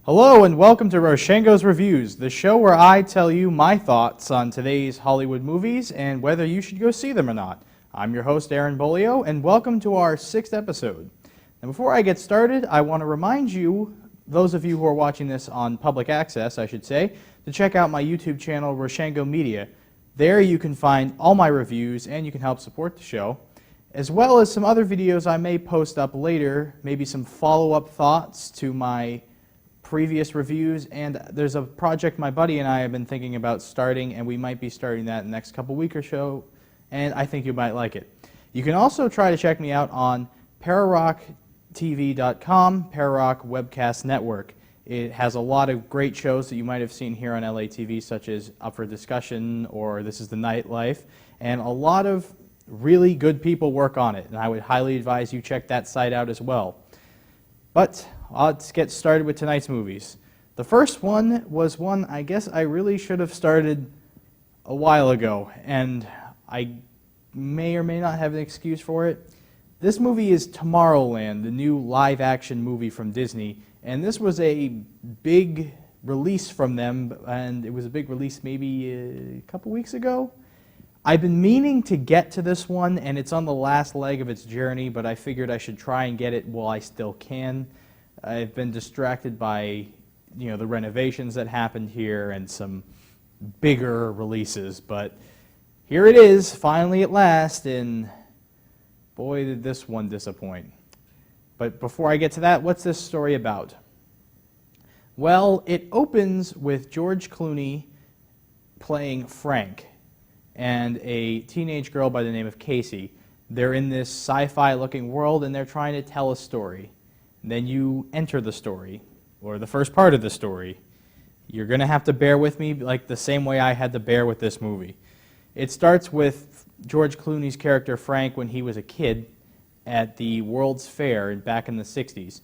Hello and welcome to Roshango's Reviews, the show where I tell you my thoughts on today's Hollywood movies and whether you should go see them or not. I'm your host, Aaron Bolio, and welcome to our 6th episode. And before I get started, I want to remind you, those of you who are watching this on public access, I should say, to check out my YouTube channel, Roshango Media. There you can find all my reviews and you can help support the show, as well as some other videos I may post up later, maybe some follow-up thoughts to my previous reviews, and there's a project my buddy and I have been thinking about starting, and we might be starting that in the next couple weeks or so, and I think you might like it. You can also try to check me out on PararockTV.com, Pararock Webcast Network. It has a lot of great shows that you might have seen here on LATV, such as Up for Discussion or This is the Nightlife, and a lot of really good people work on it, and I would highly advise you check that site out as well. But let's get started with tonight's movies. The first one was one I guess I really should have started a while ago, and I may or may not have an excuse for it. This movie is Tomorrowland, the new live-action movie from Disney, and this was a big release from them, and it was a big release maybe a couple weeks ago. I've been meaning to get to this one, and it's on the last leg of its journey, but I figured I should try and get it while I still can. I've been distracted by, the renovations that happened here and some bigger releases, but here it is, finally at last, and boy did this one disappoint. But before I get to that, what's this story about? Well, it opens with George Clooney playing Frank and a teenage girl by the name of Casey. They're in this sci-fi looking world and they're trying to tell a story. Then you enter the story, or the first part of the story. You're going to have to bear with me like the same way I had to bear with this movie. It starts with George Clooney's character Frank when he was a kid at the World's Fair back in the 60s.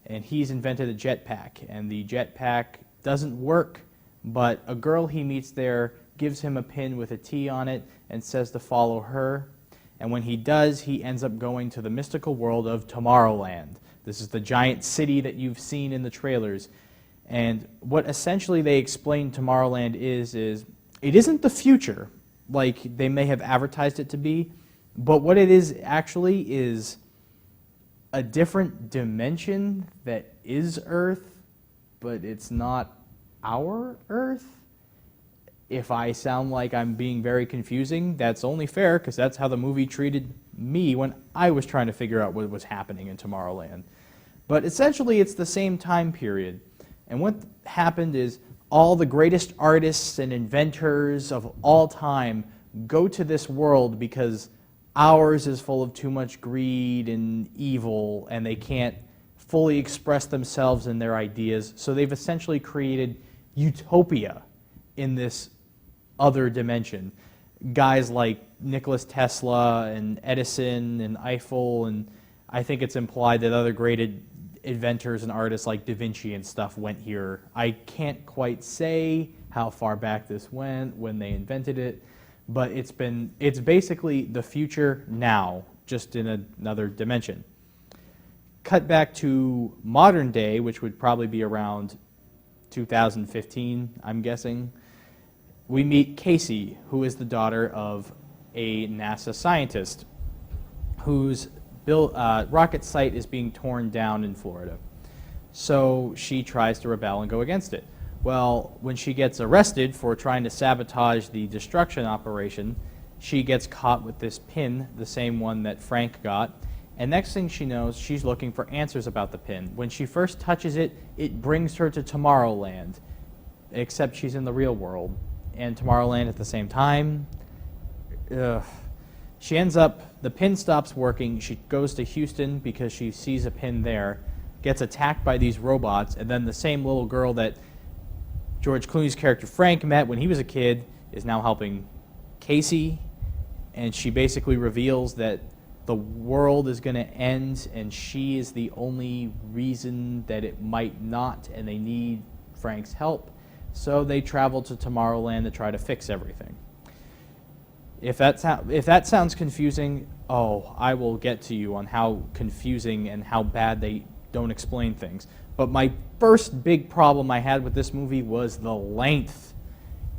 And he's invented a jetpack, and the jetpack doesn't work, but a girl he meets there gives him a pin with a T on it and says to follow her. And when he does, he ends up going to the mystical world of Tomorrowland. This is the giant city that you've seen in the trailers. And what essentially they explain Tomorrowland is it isn't the future like they may have advertised it to be, but what it is actually is a different dimension that is Earth, but it's not our Earth. If I sound like I'm being very confusing, that's only fair because that's how the movie treated me when I was trying to figure out what was happening in Tomorrowland. But essentially it's the same time period. And what happened is all the greatest artists and inventors of all time go to this world because ours is full of too much greed and evil, and they can't fully express themselves and their ideas. So they've essentially created utopia in this other dimension. Guys like Nikola Tesla and Edison and Eiffel, and I think it's implied that other great inventors and artists like Da Vinci and stuff went here. I can't quite say how far back this went when they invented it, but it's basically the future now, just in another dimension. Cut back to modern day, which would probably be around 2015, I'm guessing. We meet Casey, who is the daughter of a NASA scientist whose rocket site is being torn down in Florida. So she tries to rebel and go against it. Well, when she gets arrested for trying to sabotage the destruction operation, she gets caught with this pin, the same one that Frank got, and next thing she knows, she's looking for answers about the pin. When she first touches it, it brings her to Tomorrowland, except she's in the real world. And Tomorrowland at the same time. She ends up, the pin stops working, she goes to Houston because she sees a pin there, gets attacked by these robots, and then the same little girl that George Clooney's character Frank met when he was a kid is now helping Casey, and she basically reveals that the world is going to end and she is the only reason that it might not, and they need Frank's help. So they travel to Tomorrowland to try to fix everything. If that sounds confusing, I will get to you on how confusing and how bad they don't explain things. But my first big problem I had with this movie was the length.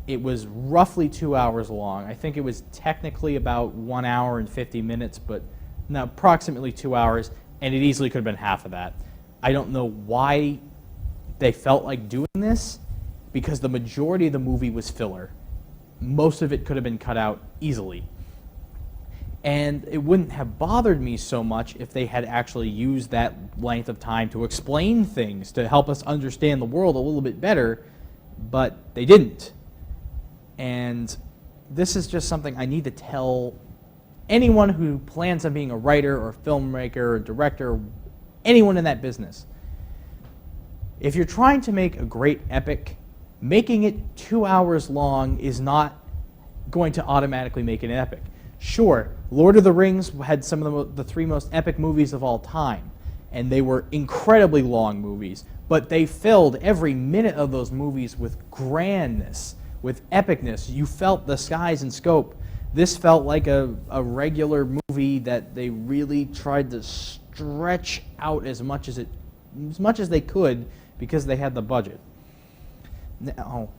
It was roughly 2 hours long. I think it was technically about 1 hour and 50 minutes, but no, approximately 2 hours, and it easily could have been half of that. I don't know why they felt like doing this, because the majority of the movie was filler. Most of it could have been cut out easily. And it wouldn't have bothered me so much if they had actually used that length of time to explain things, to help us understand the world a little bit better, but they didn't. And this is just something I need to tell anyone who plans on being a writer or filmmaker or director, anyone in that business. If you're trying to make a great epic, making it 2 hours long is not going to automatically make it an epic. Sure, Lord of the Rings had some of the three most epic movies of all time, and they were incredibly long movies, but they filled every minute of those movies with grandness, with epicness. You felt the size and scope. This felt like a regular movie that they really tried to stretch out as much as they could because they had the budget. Now,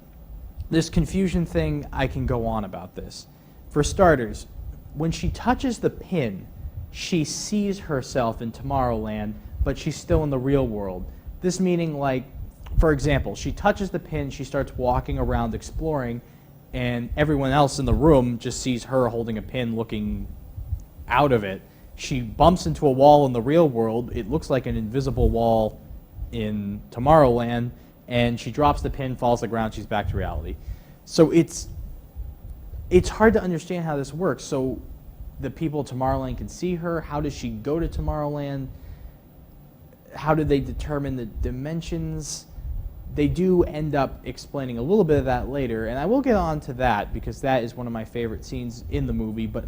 this confusion thing, I can go on about this. For starters, when she touches the pin, she sees herself in Tomorrowland, but she's still in the real world. This meaning, like, for example, she touches the pin, she starts walking around exploring, and everyone else in the room just sees her holding a pin looking out of it. She bumps into a wall in the real world. It looks like an invisible wall in Tomorrowland, and she drops the pin, falls to the ground, she's back to reality. So it's hard to understand how this works. So the people of Tomorrowland can see her. How does she go to Tomorrowland? How do they determine the dimensions? They do end up explaining a little bit of that later, and I will get on to that because that is one of my favorite scenes in the movie. But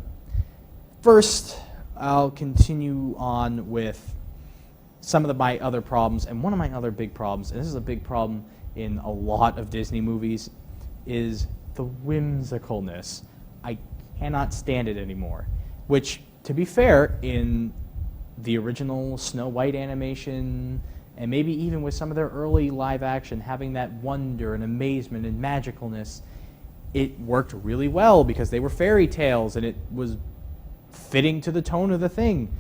first, I'll continue on with some of my other problems, and one of my other big problems, and this is a big problem in a lot of Disney movies, is the whimsicalness. I cannot stand it anymore. Which, to be fair, in the original Snow White animation, and maybe even with some of their early live action, having that wonder and amazement and magicalness, it worked really well because they were fairy tales and it was fitting to the tone of the thing.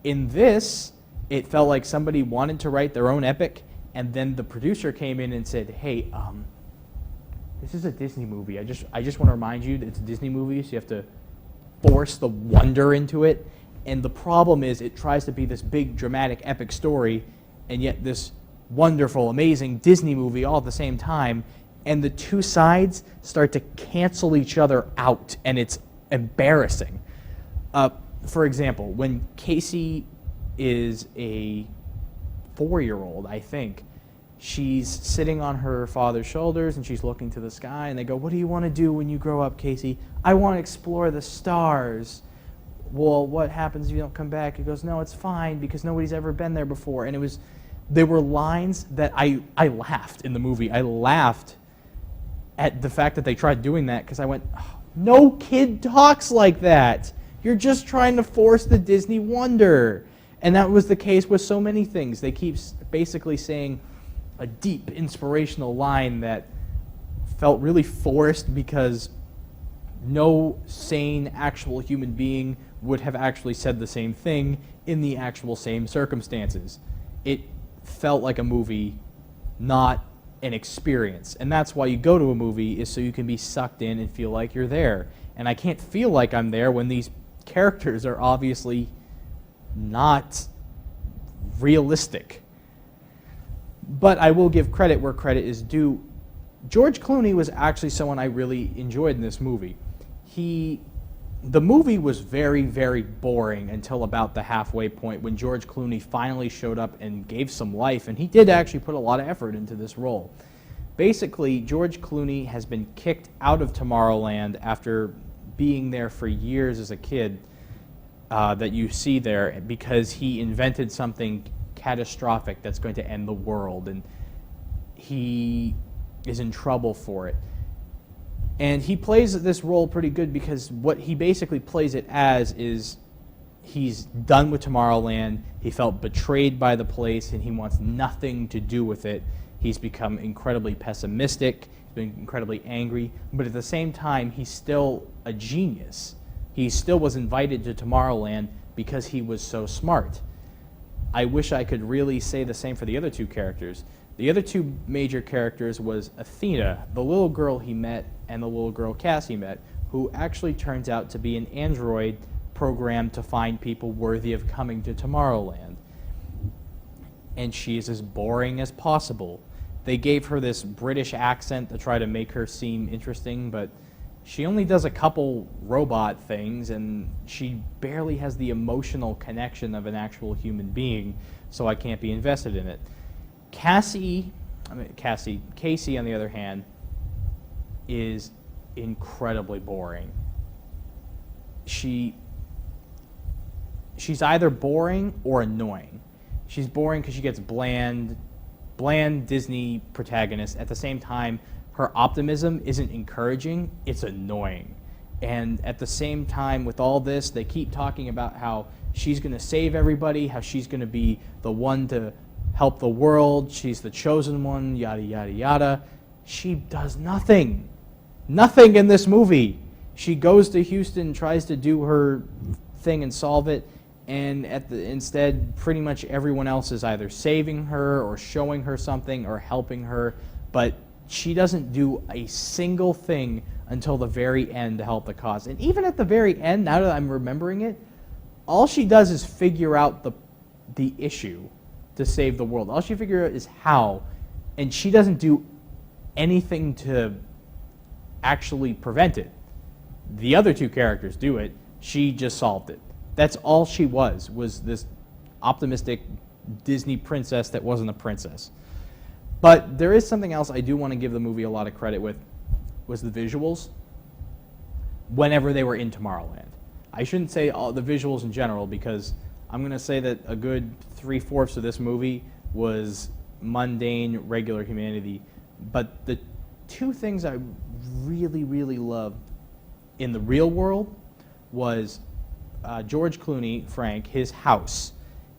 In this, it felt like somebody wanted to write their own epic, and then the producer came in and said, hey, this is a Disney movie. I just want to remind you that it's a Disney movie, so you have to force the wonder into it. And the problem is it tries to be this big, dramatic, epic story, and yet this wonderful, amazing Disney movie all at the same time, and the two sides start to cancel each other out, and it's embarrassing. For example, when Casey is a 4-year-old, I think, she's sitting on her father's shoulders and she's looking to the sky, and they go, what do you want to do when you grow up, Casey? I want to explore the stars. Well, what happens if you don't come back? He goes, no, it's fine because nobody's ever been there before. And there were lines that I laughed in the movie. I laughed at the fact that they tried doing that because I went, oh, no kid talks like that. You're just trying to force the Disney wonder. And that was the case with so many things. They keep basically saying a deep, inspirational line that felt really forced because no sane, actual human being would have actually said the same thing in the actual same circumstances. It felt like a movie, not an experience. And that's why you go to a movie, is so you can be sucked in and feel like you're there. And I can't feel like I'm there when these characters are obviously not realistic. But I will give credit where credit is due. George Clooney was actually someone I really enjoyed in this movie. The movie was very, very boring until about the halfway point when George Clooney finally showed up and gave some life, and he did actually put a lot of effort into this role. Basically, George Clooney has been kicked out of Tomorrowland after being there for years as a kid that you see there because he invented something catastrophic that's going to end the world, and he is in trouble for it. And he plays this role pretty good because what he basically plays it as is he's done with Tomorrowland. He felt betrayed by the place, and he wants nothing to do with it. He's become incredibly pessimistic, he's been incredibly angry, but at the same time, he's still a genius. He still was invited to Tomorrowland because he was so smart. I wish I could really say the same for the other two characters. The other two major characters was Athena, the little girl he met, and the little girl Cassie met, who actually turns out to be an android programmed to find people worthy of coming to Tomorrowland. And she is as boring as possible. They gave her this British accent to try to make her seem interesting, but she only does a couple robot things, and she barely has the emotional connection of an actual human being, so I can't be invested in it. Casey, on the other hand, is incredibly boring. She's either boring or annoying. She's boring because she gets bland Disney protagonist. At the same time, her optimism isn't encouraging, it's annoying. And at the same time, with all this, they keep talking about how she's going to save everybody, how she's going to be the one to help the world, she's the chosen one, yada, yada, yada. She does nothing. Nothing in this movie. She goes to Houston, tries to do her thing and solve it, and instead, pretty much everyone else is either saving her or showing her something or helping her, but she doesn't do a single thing until the very end to help the cause. And even at the very end, now that I'm remembering it, all she does is figure out the issue to save the world. All she figures out is how, and she doesn't do anything to actually prevent it. The other two characters do it. She just solved it. That's all she was this optimistic Disney princess that wasn't a princess. But there is something else I do want to give the movie a lot of credit with, was the visuals whenever they were in Tomorrowland. I shouldn't say all the visuals in general, because I'm going to say that a good 3/4 of this movie was mundane, regular humanity. But the two things I really, really loved in the real world was George Clooney, Frank, his house.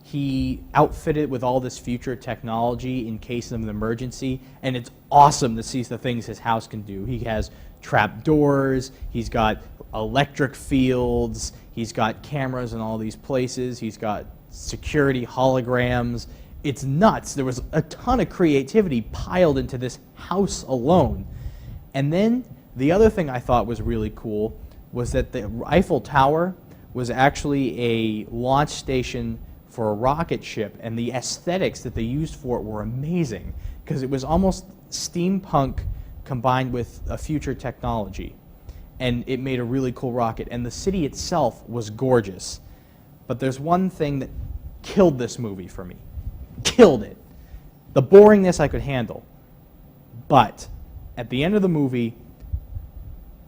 He outfitted with all this future technology in case of an emergency, and it's awesome to see the things his house can do. He has trap doors, he's got electric fields, he's got cameras in all these places, he's got security holograms. It's nuts. There was a ton of creativity piled into this house alone. And then the other thing I thought was really cool was that the Eiffel Tower was actually a launch station for a rocket ship, and the aesthetics that they used for it were amazing, because it was almost steampunk combined with a future technology, and it made a really cool rocket, and the city itself was gorgeous. But there's one thing that killed this movie for me. Killed it. The boringness I could handle. But at the end of the movie,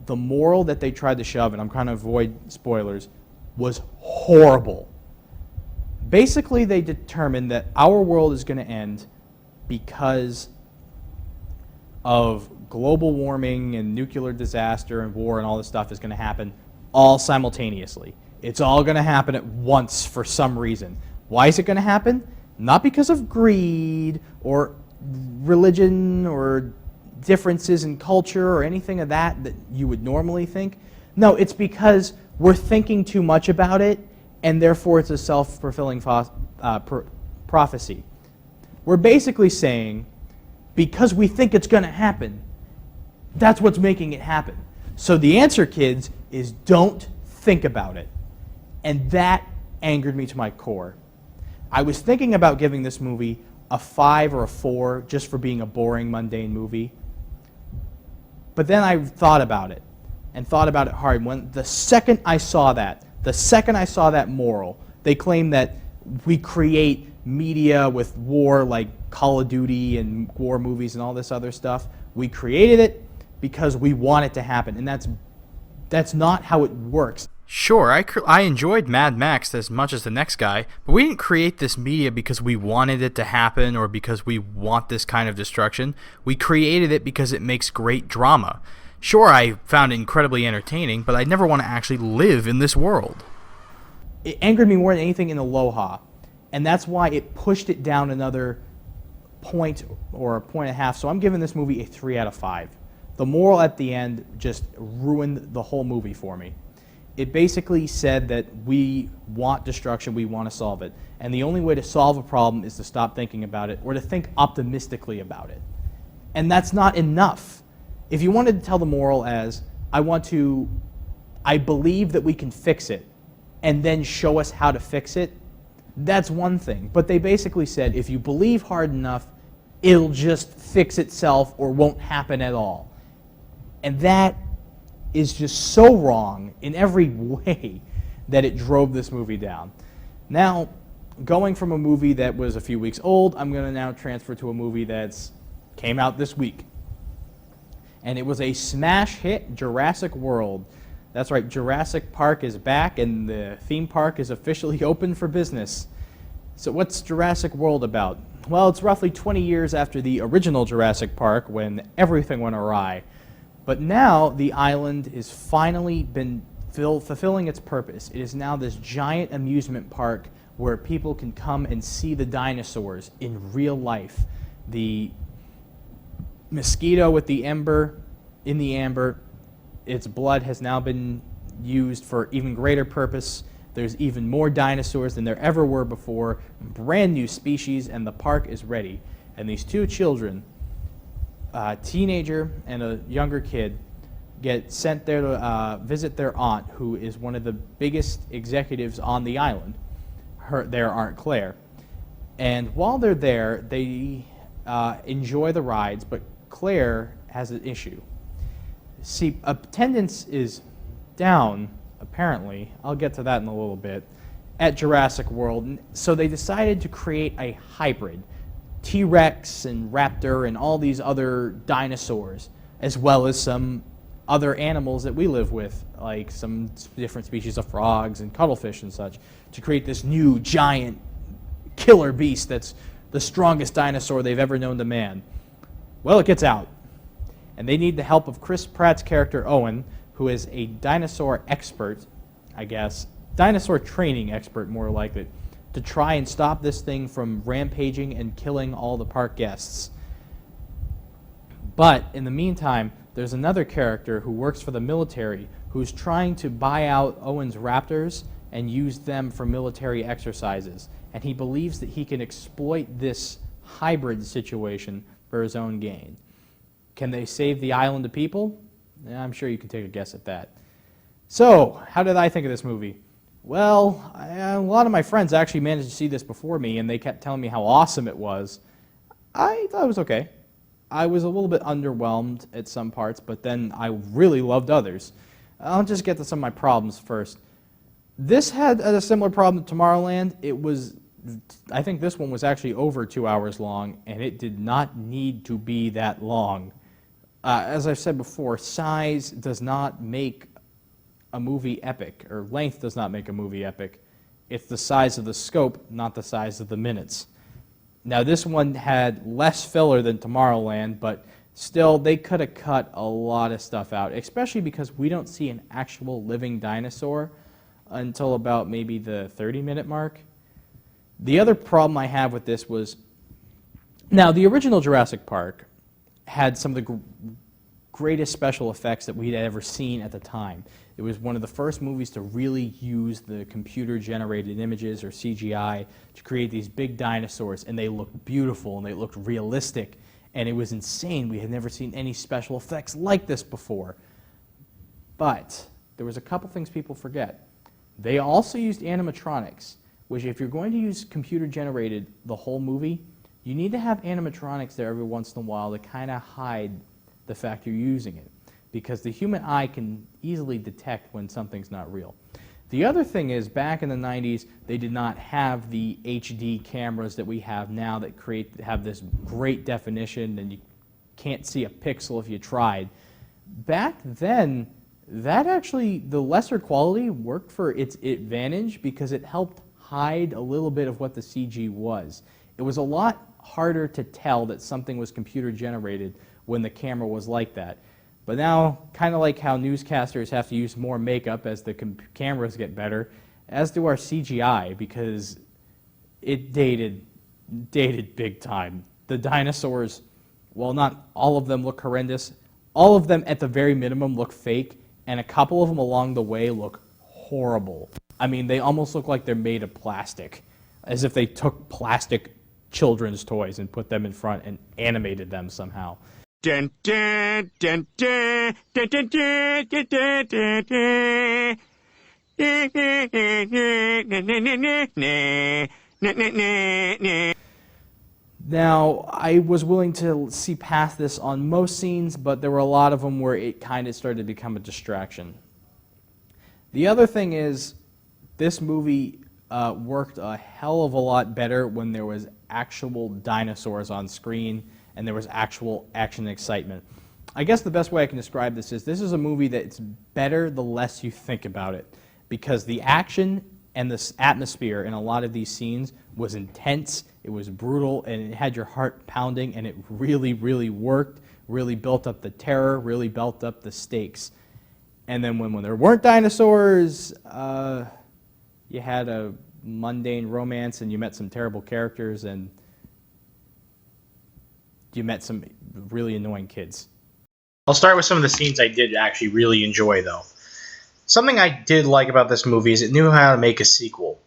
the moral that they tried to shove, and I'm trying to avoid spoilers, was horrible. Basically, they determined that our world is going to end because of global warming and nuclear disaster and war, and all this stuff is going to happen all simultaneously. It's all going to happen at once for some reason. Why is it going to happen? Not because of greed or religion or differences in culture or anything of that you would normally think. No, it's because we're thinking too much about it, and therefore it's a self-fulfilling prophecy. We're basically saying, because we think it's going to happen, that's what's making it happen. So the answer, kids, is don't think about it. And that angered me to my core. I was thinking about giving this movie a 5 or a 4 just for being a boring, mundane movie. But then I thought about it, and thought about it hard. When the second I saw that moral, they claim that we create media with war, like Call of Duty and war movies and all this other stuff. We created it because we want it to happen, and that's not how it works. Sure, I enjoyed Mad Max as much as the next guy, but we didn't create this media because we wanted it to happen or because we want this kind of destruction. We created it because it makes great drama. Sure, I found it incredibly entertaining, but I never want to actually live in this world. it angered me more than anything in Aloha. And that's why it pushed it down another point or a point and a half. So I'm giving this movie a 3 out of 5. The moral at the end just ruined the whole movie for me. It basically said that we want destruction, we want to solve it. And the only way to solve a problem is to stop thinking about it or to think optimistically about it. And that's not enough. If you wanted to tell the moral as, I believe that we can fix it, and then show us how to fix it, that's one thing. But they basically said, if you believe hard enough, it'll just fix itself or won't happen at all. And that is just so wrong in every way that it drove this movie down. Now, going from a movie that was a few weeks old, I'm going to now transfer to a movie that's came out this week. And it was a smash hit, Jurassic World. That's right, Jurassic Park is back and the theme park is officially open for business. So what's Jurassic World about? Well, it's roughly 20 years after the original Jurassic Park when everything went awry. But now the island is finally been fulfilling its purpose. It is now this giant amusement park where people can come and see the dinosaurs in real life. The mosquito with the amber, its blood has now been used for even greater purpose. There's even more dinosaurs than there ever were before, brand new species, and the park is ready. And these two children, a teenager and a younger kid, get sent there to visit their aunt, who is one of the biggest executives on the island, their Aunt Claire. And while they're there, they enjoy the rides, but Claire has an issue. See, attendance is down, apparently, I'll get to that in a little bit, at Jurassic World. So they decided to create a hybrid, T-Rex and Raptor and all these other dinosaurs, as well as some other animals that we live with, like some different species of frogs and cuttlefish and such, to create this new giant killer beast that's the strongest dinosaur they've ever known to man. Well, it gets out, and they need the help of Chris Pratt's character Owen, who is a dinosaur expert, I guess, dinosaur training expert more likely, to try and stop this thing from rampaging and killing all the park guests. But in the meantime, there's another character who works for the military who's trying to buy out Owen's raptors and use them for military exercises. And he believes that he can exploit this hybrid situation for his own gain. Can they save the island of people? Yeah, I'm sure you can take a guess at that. So, how did I think of this movie? Well, a lot of my friends actually managed to see this before me, and they kept telling me how awesome it was. I thought it was okay. I was a little bit underwhelmed at some parts, but then I really loved others. I'll just get to some of my problems first. This had a similar problem to Tomorrowland. I think this one was actually over 2 hours long, and it did not need to be that long. As I've said before, size does not make a movie epic, or length does not make a movie epic. It's the size of the scope, not the size of the minutes. Now, this one had less filler than Tomorrowland, but still, they could have cut a lot of stuff out, especially because we don't see an actual living dinosaur until about maybe the 30-minute mark. The other problem I have with this was, now, the original Jurassic Park had some of the greatest special effects that we'd ever seen at the time. It was one of the first movies to really use the computer-generated images, or CGI, to create these big dinosaurs, and they looked beautiful, and they looked realistic, and it was insane. We had never seen any special effects like this before. But there was a couple things people forget. They also used animatronics, which if you're going to use computer-generated the whole movie, you need to have animatronics there every once in a while to kind of hide the fact you're using it, because the human eye can easily detect when something's not real. The other thing is, back in the 90s, they did not have the HD cameras that we have now that have this great definition, and you can't see a pixel if you tried. Back then, that actually, the lesser quality worked for its advantage because it helped hide a little bit of what the CG was. It was a lot harder to tell that something was computer generated when the camera was like that. But now, kind of like how newscasters have to use more makeup as the cameras get better, as do our CGI, because it dated big time. The dinosaurs, well, not all of them look horrendous. All of them, at the very minimum, look fake, and a couple of them along the way look horrible. I mean, they almost look like they're made of plastic, as if they took plastic children's toys and put them in front and animated them somehow. Dun, dun, dun, dun, dun, dun, dun, dun, dun, dun. Now, I was willing to see past this on most scenes, but there were a lot of them where it kind of started to become a distraction. The other thing is, this movie worked a hell of a lot better when there was actual dinosaurs on screen and there was actual action and excitement. I guess the best way I can describe this is a movie that's better the less you think about it, because the action and the atmosphere in a lot of these scenes was intense, it was brutal, and it had your heart pounding, and it really, really worked, really built up the terror, really built up the stakes. And then when there weren't dinosaurs, you had a mundane romance, and you met some terrible characters, and you met some really annoying kids. I'll start with some of the scenes I did actually really enjoy, though. Something I did like about this movie is it knew how to make a sequel.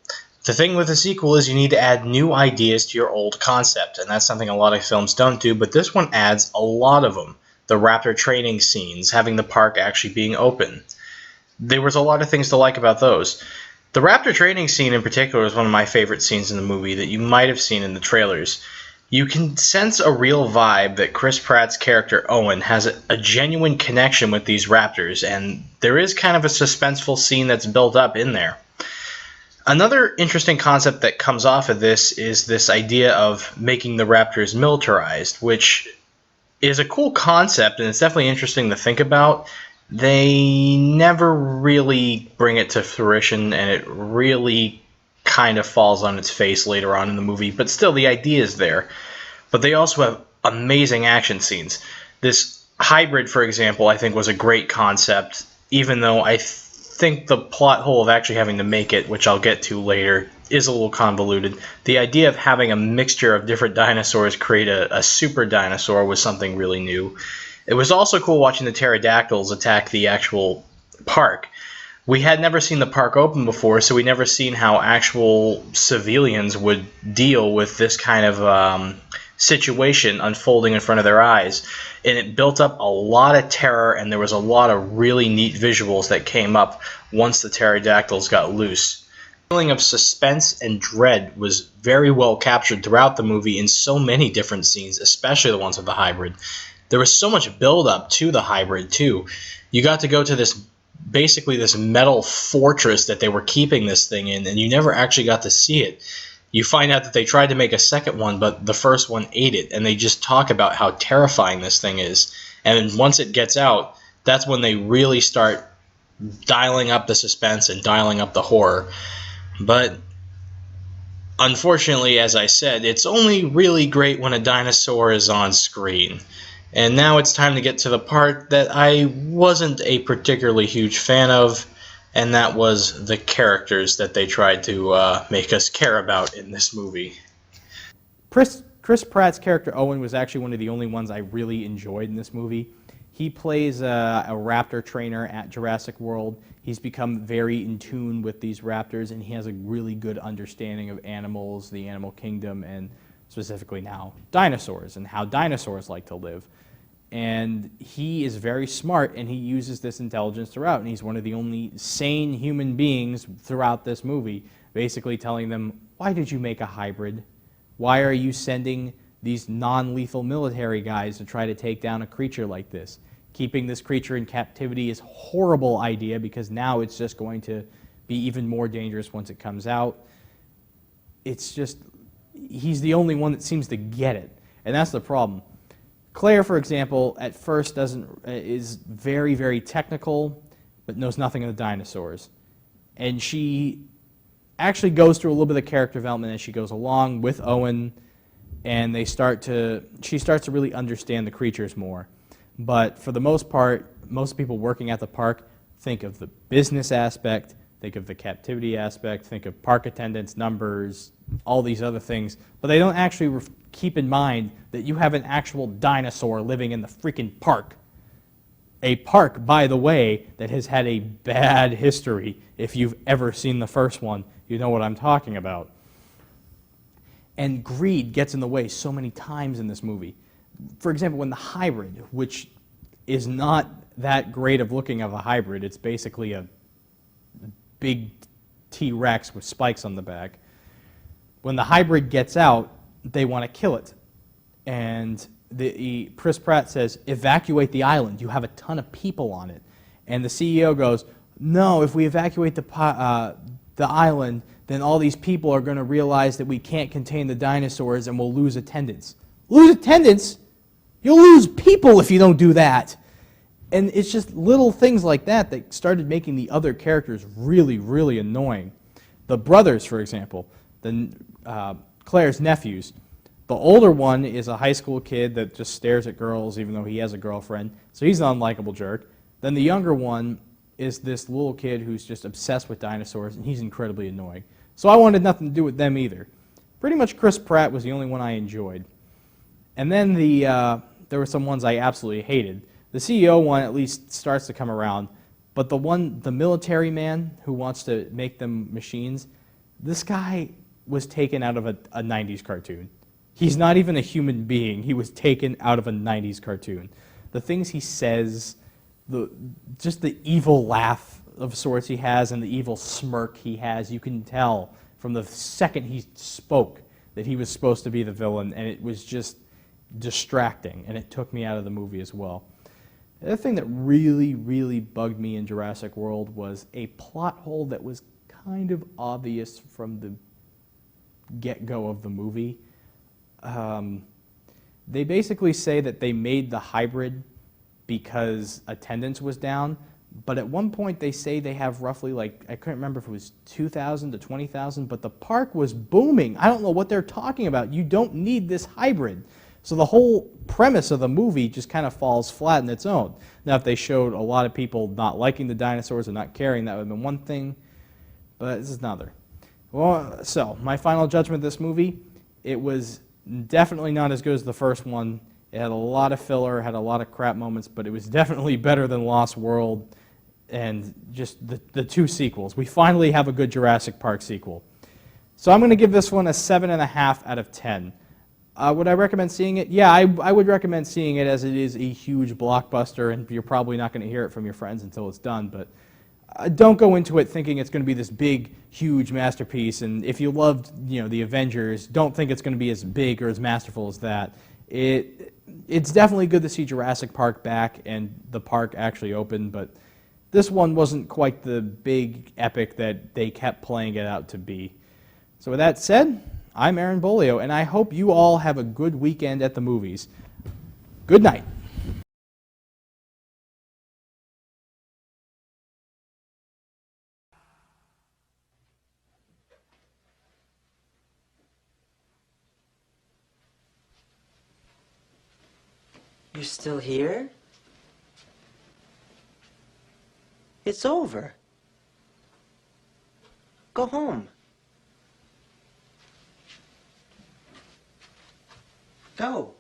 The thing with a sequel is you need to add new ideas to your old concept, and that's something a lot of films don't do, but this one adds a lot of them. The raptor training scenes, having the park actually being open. There was a lot of things to like about those. The raptor training scene in particular is one of my favorite scenes in the movie that you might have seen in the trailers. You can sense a real vibe that Chris Pratt's character Owen has a genuine connection with these raptors, and there is kind of a suspenseful scene that's built up in there. Another interesting concept that comes off of this is this idea of making the raptors militarized, which is a cool concept, and it's definitely interesting to think about. They never really bring it to fruition, and it really kind of falls on its face later on in the movie, but still the idea is there. But they also have amazing action scenes. This hybrid, for example, I think was a great concept, even though I think the plot hole of actually having to make it, which I'll get to later, is a little convoluted. The idea of having a mixture of different dinosaurs create a super dinosaur was something really new. It was also cool watching the pterodactyls attack the actual park. We had never seen the park open before, so we never seen how actual civilians would deal with this kind of situation unfolding in front of their eyes. And it built up a lot of terror, and there was a lot of really neat visuals that came up once the pterodactyls got loose. The feeling of suspense and dread was very well captured throughout the movie in so many different scenes, especially the ones with the hybrid. There was so much build up to the hybrid too. You got to go to this metal fortress that they were keeping this thing in, and you never actually got to see it. You find out that they tried to make a second one, but the first one ate it, and they just talk about how terrifying this thing is. And once it gets out, that's when they really start dialing up the suspense and dialing up the horror. But unfortunately, as I said, it's only really great when a dinosaur is on screen. And now it's time to get to the part that I wasn't a particularly huge fan of, and that was the characters that they tried to make us care about in this movie. Chris Pratt's character Owen was actually one of the only ones I really enjoyed in this movie. He plays a raptor trainer at Jurassic World. He's become very in tune with these raptors, and he has a really good understanding of animals, the animal kingdom, and specifically now dinosaurs and how dinosaurs like to live. And he is very smart, and he uses this intelligence throughout, and he's one of the only sane human beings throughout this movie, basically telling them, why did you make a hybrid? Why are you sending these non-lethal military guys to try to take down a creature like this? Keeping this creature in captivity is a horrible idea, because now it's just going to be even more dangerous once it comes out. It's just, he's the only one that seems to get it, and that's the problem. Claire, for example, at first is very, very technical, but knows nothing of the dinosaurs. And she actually goes through a little bit of character development as she goes along with Owen, and she starts to really understand the creatures more. But for the most part, most people working at the park think of the business aspect, think of the captivity aspect, think of park attendance, numbers, all these other things, but they don't actually keep in mind that you have an actual dinosaur living in the freaking park. A park, by the way, that has had a bad history. If you've ever seen the first one, you know what I'm talking about. And greed gets in the way so many times in this movie. For example, when the hybrid, which is not that great of looking of a hybrid, it's basically a big T-Rex with spikes on the back. When the hybrid gets out, they want to kill it. And Chris Pratt says, evacuate the island. You have a ton of people on it. And the CEO goes, no, if we evacuate the island, then all these people are going to realize that we can't contain the dinosaurs and we'll lose attendance. Lose attendance? You'll lose people if you don't do that. And it's just little things like that that started making the other characters really, really annoying. The brothers, for example, Claire's nephews. The older one is a high school kid that just stares at girls even though he has a girlfriend, so he's an unlikable jerk. Then the younger one is this little kid who's just obsessed with dinosaurs, and he's incredibly annoying. So I wanted nothing to do with them either. Pretty much Chris Pratt was the only one I enjoyed. And then there were some ones I absolutely hated. The CEO one at least starts to come around, but the military man who wants to make them machines, this guy was taken out of a 90s cartoon. He's not even a human being. He was taken out of a 90s cartoon. The things he says, just the evil laugh of sorts he has and the evil smirk he has, you can tell from the second he spoke that he was supposed to be the villain, and it was just distracting, and it took me out of the movie as well. The other thing that really, really bugged me in Jurassic World was a plot hole that was kind of obvious from the get-go of the movie. They basically say that they made the hybrid because attendance was down, but at one point they say they have roughly, like, I couldn't remember if it was 2,000 to 20,000, but the park was booming. I don't know what they're talking about. You don't need this hybrid. So the whole premise of the movie just kind of falls flat in its own. Now, if they showed a lot of people not liking the dinosaurs and not caring, that would have been one thing, but this is another. Well, so my final judgment of this movie, it was definitely not as good as the first one. It had a lot of filler, had a lot of crap moments, but it was definitely better than Lost World and just the two sequels. We finally have a good Jurassic Park sequel. So I'm going to give this one a 7.5 out of 10. Would I recommend seeing it? Yeah, I would recommend seeing it, as it is a huge blockbuster, and you're probably not going to hear it from your friends until it's done. But don't go into it thinking it's going to be this big, huge masterpiece. And if you loved, the Avengers, don't think it's going to be as big or as masterful as that. It's definitely good to see Jurassic Park back and the park actually open, but this one wasn't quite the big epic that they kept playing it out to be. So with that said, I'm Aaron Bolio, and I hope you all have a good weekend at the movies. Good night. You're still here? It's over. Go home. Go.